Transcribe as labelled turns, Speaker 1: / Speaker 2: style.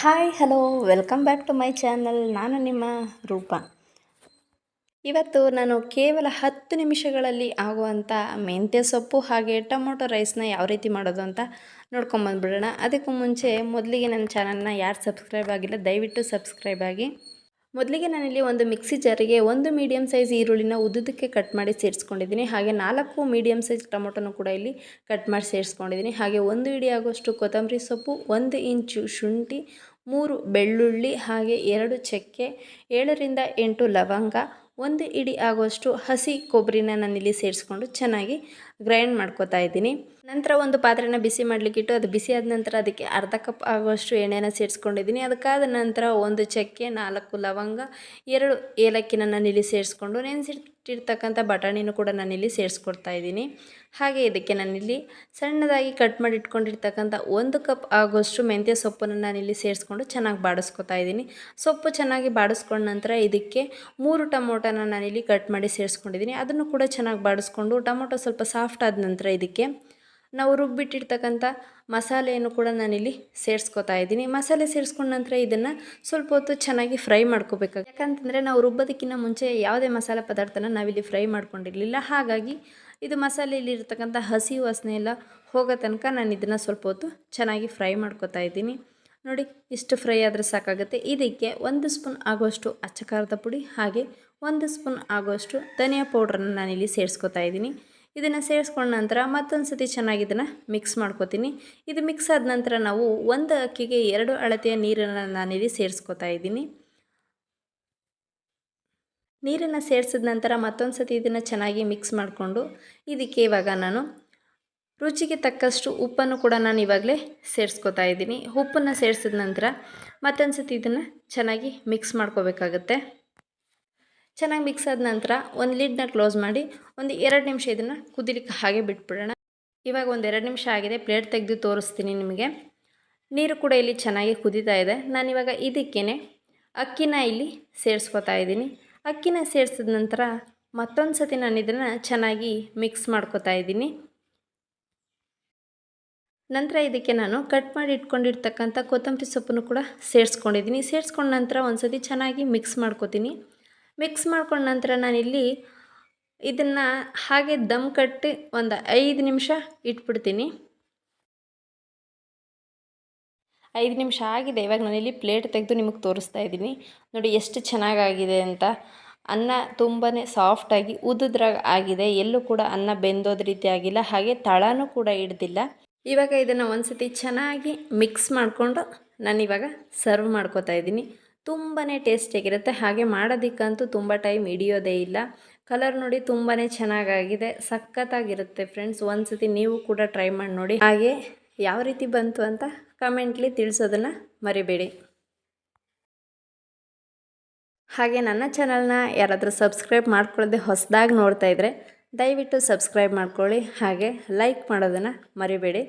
Speaker 1: Hi hello welcome back to my channel. ನಾನು ನಿಮ್ಮ ರೂಪ. ಇವತ್ತು ನಾನು ಕೇವಲ 10 ನಿಮಿಷಗಳಲ್ಲಿ ಆಗುವಂಥ ಮೆಂತ್ಯ ಸೊಪ್ಪು ಹಾಗೆ ಟೊಮೊಟೊ ರೈಸ್ನ ಯಾವ ರೀತಿ ಮಾಡೋದು ಅಂತ ನೋಡ್ಕೊಂಬಂದ್ಬಿಡೋಣ. ಅದಕ್ಕೂ ಮುಂಚೆ ಮೊದಲಿಗೆ ನನ್ನ ಚಾನಲ್ನ ಯಾರು ಸಬ್ಸ್ಕ್ರೈಬ್ ಆಗಿಲ್ಲ ದಯವಿಟ್ಟು ಸಬ್ಸ್ಕ್ರೈಬ್ ಆಗಿ. ಮೊದಲಿಗೆ ನಾನಿಲ್ಲಿ ಒಂದು ಮಿಕ್ಸಿ ಜಾರಿಗೆ ಒಂದು ಮೀಡಿಯಮ್ ಸೈಜ್ ಈರುಳ್ಳಿನ ಉದ್ದುದಕ್ಕೆ ಕಟ್ ಮಾಡಿ ಸೇರಿಸ್ಕೊಂಡಿದ್ದೀನಿ. ಹಾಗೆ 4 ಮೀಡಿಯಮ್ ಸೈಜ್ ಟೊಮೊಟೊನೂ ಕೂಡ ಇಲ್ಲಿ ಕಟ್ ಮಾಡಿ ಸೇರಿಸ್ಕೊಂಡಿದ್ದೀನಿ. ಹಾಗೆ 1 ಹಿಡಿ ಆಗೋಷ್ಟು ಕೊತ್ತಂಬರಿ ಸೊಪ್ಪು, 1 ಇಂಚು ಶುಂಠಿ, 3 ಬೆಳ್ಳುಳ್ಳಿ, ಹಾಗೆ 2 ಚಕ್ಕೆ, 7ರಿಂದ 8 ಲವಂಗ, 1 ಹಿಡಿ ಆಗುವಷ್ಟು ಹಸಿ ಕೊಬ್ಬರಿನ ನಾನಿಲ್ಲಿ ಸೇರಿಸ್ಕೊಂಡು ಚೆನ್ನಾಗಿ ಗ್ರೈಂಡ್ ಮಾಡ್ಕೊತಾ ಇದ್ದೀನಿ. ನಂತರ ಒಂದು ಪಾತ್ರೆನ ಬಿಸಿ ಮಾಡಲಿಕ್ಕಿಟ್ಟು ಅದು ಬಿಸಿ ಆದ ನಂತರ ಅದಕ್ಕೆ ಅರ್ಧ ಕಪ್ ಆಗುವಷ್ಟು ಎಣ್ಣೆನ ಸೇರಿಸ್ಕೊಂಡಿದ್ದೀನಿ. ಅದಕ್ಕಾದ ನಂತರ 1 ಚಕ್ಕೆ, 4 ಲವಂಗ, 2 ಏಲಕ್ಕಿನ ನಾನಿಲ್ಲಿ ಸೇರಿಸ್ಕೊಂಡು ನೆನೆಸಿಟ್ಟಿರ್ತಕ್ಕಂಥ ಬಟಾಣಿನೂ ಕೂಡ ನಾನಿಲ್ಲಿ ಸೇರಿಸ್ಕೊಡ್ತಾ ಇದ್ದೀನಿ. ಹಾಗೆ ಇದಕ್ಕೆ ನಾನಿಲ್ಲಿ ಸಣ್ಣದಾಗಿ ಕಟ್ ಮಾಡಿ ಇಟ್ಕೊಂಡಿರ್ತಕ್ಕಂಥ 1 ಕಪ್ ಆಗುವಷ್ಟು ಮೆಂತ್ಯ ಸೊಪ್ಪನ್ನು ನಾನಿಲ್ಲಿ ಸೇರಿಸ್ಕೊಂಡು ಚೆನ್ನಾಗಿ ಬಾಡಿಸ್ಕೊತಾ ಇದ್ದೀನಿ. ಸೊಪ್ಪು ಚೆನ್ನಾಗಿ ಬಾಡಿಸ್ಕೊಂಡ ನಂತರ ಇದಕ್ಕೆ 3 ಟೊಮೊಟೊನ ನಾನಿಲ್ಲಿ ಕಟ್ ಮಾಡಿ ಸೇರಿಸ್ಕೊಂಡಿದ್ದೀನಿ. ಅದನ್ನು ಕೂಡ ಚೆನ್ನಾಗಿ ಬಾಡಿಸ್ಕೊಂಡು ಟೊಮೊಟೊ ಸ್ವಲ್ಪ ಸಾಫ್ಟ್ ಆದ ನಂತರ ಇದಕ್ಕೆ ನಾವು ರುಬ್ಬಿಟ್ಟಿರ್ತಕ್ಕಂಥ ಮಸಾಲೆಯನ್ನು ಕೂಡ ನಾನಿಲ್ಲಿ ಸೇರಿಸ್ಕೊತಾ ಇದ್ದೀನಿ. ಮಸಾಲೆ ಸೇರಿಸ್ಕೊಂಡ ನಂತರ ಇದನ್ನು ಸ್ವಲ್ಪ ಹೊತ್ತು ಚೆನ್ನಾಗಿ ಫ್ರೈ ಮಾಡ್ಕೋಬೇಕಾಗುತ್ತೆ. ಯಾಕಂತಂದರೆ ನಾವು ರುಬ್ಬೋದಕ್ಕಿಂತ ಮುಂಚೆ ಯಾವುದೇ ಮಸಾಲೆ ಪದಾರ್ಥನ ನಾವಿಲ್ಲಿ ಫ್ರೈ ಮಾಡ್ಕೊಂಡಿರಲಿಲ್ಲ. ಹಾಗಾಗಿ ಇದು ಮಸಾಲೆಯಲ್ಲಿ ಇರ್ತಕ್ಕಂಥ ಹಸಿ ವಾಸನೆ ಎಲ್ಲ ಹೋಗೋ ತನಕ ನಾನು ಇದನ್ನು ಸ್ವಲ್ಪ ಹೊತ್ತು ಚೆನ್ನಾಗಿ ಫ್ರೈ ಮಾಡ್ಕೊತಾ ಇದ್ದೀನಿ. ನೋಡಿ, ಇಷ್ಟು ಫ್ರೈ ಆದರೆ ಸಾಕಾಗುತ್ತೆ. ಇದಕ್ಕೆ 1 ಸ್ಪೂನ್ ಆಗುವಷ್ಟು ಅಚ್ಚ ಖಾರದ ಪುಡಿ ಹಾಗೆ 1 ಸ್ಪೂನ್ ಆಗುವಷ್ಟು ಧನಿಯಾ ಪೌಡ್ರನ್ನು ನಾನಿಲ್ಲಿ ಸೇರಿಸ್ಕೊತಾ ಇದ್ದೀನಿ. ಇದನ್ನು ಸೇರಿಸ್ಕೊಂಡ ನಂತರ ಮತ್ತೊಂದು ಸತಿ ಚೆನ್ನಾಗಿ ಇದನ್ನು ಮಿಕ್ಸ್ ಮಾಡ್ಕೊತೀನಿ. ಇದು ಮಿಕ್ಸ್ ಆದ ನಂತರ ನಾವು 1 ಅಕ್ಕಿಗೆ 2 ಅಳತೆಯ ನೀರನ್ನು ನಾನಿಲ್ಲಿ ಸೇರಿಸ್ಕೊತಾ ಇದ್ದೀನಿ. ನೀರನ್ನು ಸೇರಿಸಿದ ನಂತರ ಮತ್ತೊಂದು ಸತಿ ಇದನ್ನು ಚೆನ್ನಾಗಿ ಮಿಕ್ಸ್ ಮಾಡಿಕೊಂಡು ಇದಕ್ಕೆ ಇವಾಗ ನಾನು ರುಚಿಗೆ ತಕ್ಕಷ್ಟು ಉಪ್ಪನ್ನು ಕೂಡ ನಾನು ಇವಾಗಲೇ ಸೇರಿಸ್ಕೊತಾ ಇದ್ದೀನಿ. ಉಪ್ಪನ್ನು ಸೇರಿಸಿದ ನಂತರ ಮತ್ತೊಂದು ಸತಿ ಇದನ್ನು ಚೆನ್ನಾಗಿ ಮಿಕ್ಸ್ ಮಾಡ್ಕೋಬೇಕಾಗತ್ತೆ. ಚೆನ್ನಾಗಿ ಮಿಕ್ಸ್ ಆದ ನಂತರ ಒಂದು ಲಿಡ್ನ ಕ್ಲೋಸ್ ಮಾಡಿ ಒಂದು 2 ನಿಮಿಷ ಇದನ್ನು ಕುದಿಲಿಕ್ಕೆ ಹಾಗೆ ಬಿಟ್ಬಿಡೋಣ. ಇವಾಗ ಒಂದು 2 ನಿಮಿಷ ಆಗಿದೆ. ಪ್ಲೇಟ್ ತೆಗೆದು ತೋರಿಸ್ತೀನಿ ನಿಮಗೆ. ನೀರು ಕೂಡ ಇಲ್ಲಿ ಚೆನ್ನಾಗಿ ಕುದೀತಾ ಇದೆ. ನಾನಿವಾಗ ಇದಕ್ಕೇ ಅಕ್ಕಿನ ಇಲ್ಲಿ ಸೇರಿಸ್ಕೊತಾ ಇದ್ದೀನಿ. ಅಕ್ಕಿನ ಸೇರಿಸಿದ ನಂತರ ಮತ್ತೊಂದು ಸತಿ ನಾನು ಇದನ್ನು ಚೆನ್ನಾಗಿ ಮಿಕ್ಸ್ ಮಾಡ್ಕೊತಾ ಇದ್ದೀನಿ. ನಂತರ ಇದಕ್ಕೆ ನಾನು ಕಟ್ ಮಾಡಿ ಇಟ್ಕೊಂಡಿರ್ತಕ್ಕಂಥ ಕೊತ್ತಂಬರಿ ಸೊಪ್ಪನ್ನು ಕೂಡ ಸೇರಿಸ್ಕೊಂಡಿದ್ದೀನಿ. ಸೇರಿಸ್ಕೊಂಡ ನಂತರ ಒಂದು ಸತಿ ಚೆನ್ನಾಗಿ ಮಿಕ್ಸ್ ಮಾಡ್ಕೊತೀನಿ. ಮಿಕ್ಸ್ ಮಾಡ್ಕೊಂಡ ನಂತರ ನಾನಿಲ್ಲಿ ಇದನ್ನು ಹಾಗೆ ದಮ್ ಕಟ್ಟಿ ಒಂದು 5 ನಿಮಿಷ ಇಟ್ಬಿಡ್ತೀನಿ. 5 ನಿಮಿಷ ಆಗಿದೆ. ಇವಾಗ ನಾನಿಲ್ಲಿ ಪ್ಲೇಟ್ ತೆಗೆದು ನಿಮಗೆ ತೋರಿಸ್ತಾ ಇದ್ದೀನಿ. ನೋಡಿ ಎಷ್ಟು ಚೆನ್ನಾಗಾಗಿದೆ ಅಂತ. ಅನ್ನ ತುಂಬಾ ಸಾಫ್ಟಾಗಿ ಉದ್ದುದ್ರಾಗ ಆಗಿದೆ. ಎಲ್ಲೂ ಕೂಡ ಅನ್ನ ಬೆಂದೋದ ರೀತಿ ಆಗಿಲ್ಲ, ಹಾಗೆ ತಳನೂ ಕೂಡ ಹಿಡ್ದಿಲ್ಲ. ಇವಾಗ ಇದನ್ನು ಒಂದು ಸತಿ ಚೆನ್ನಾಗಿ ಮಿಕ್ಸ್ ಮಾಡಿಕೊಂಡು ನಾನಿವಾಗ ಸರ್ವ್ ಮಾಡ್ಕೊತಾ ಇದ್ದೀನಿ. ತುಂಬಾ ಟೇಸ್ಟಿಯಾಗಿರುತ್ತೆ. ಹಾಗೆ ಮಾಡೋದಕ್ಕಂತೂ ತುಂಬ ಟೈಮ್ ಹಿಡಿಯೋದೇ ಇಲ್ಲ. ಕಲರ್ ನೋಡಿ ತುಂಬಾ ಚೆನ್ನಾಗಾಗಿದೆ, ಸಖತ್ತಾಗಿರುತ್ತೆ ಫ್ರೆಂಡ್ಸ್. ಒಂದು ಸತಿ ನೀವು ಕೂಡ ಟ್ರೈ ಮಾಡಿ ನೋಡಿ. ಹಾಗೆ ಯಾವ ರೀತಿ ಬಂತು ಅಂತ ಕಮೆಂಟ್ಲಿ ತಿಳಿಸೋದನ್ನು ಮರಿಬೇಡಿ. ಹಾಗೆ ನನ್ನ ಚಾನಲ್ನ ಯಾರಾದರೂ ಸಬ್ಸ್ಕ್ರೈಬ್ ಮಾಡ್ಕೊಳ್ಳದೆ ಹೊಸದಾಗಿ ನೋಡ್ತಾ ಇದ್ದರೆ ದಯವಿಟ್ಟು ಸಬ್ಸ್ಕ್ರೈಬ್ ಮಾಡ್ಕೊಳ್ಳಿ. ಹಾಗೆ ಲೈಕ್ ಮಾಡೋದನ್ನು ಮರಿಬೇಡಿ.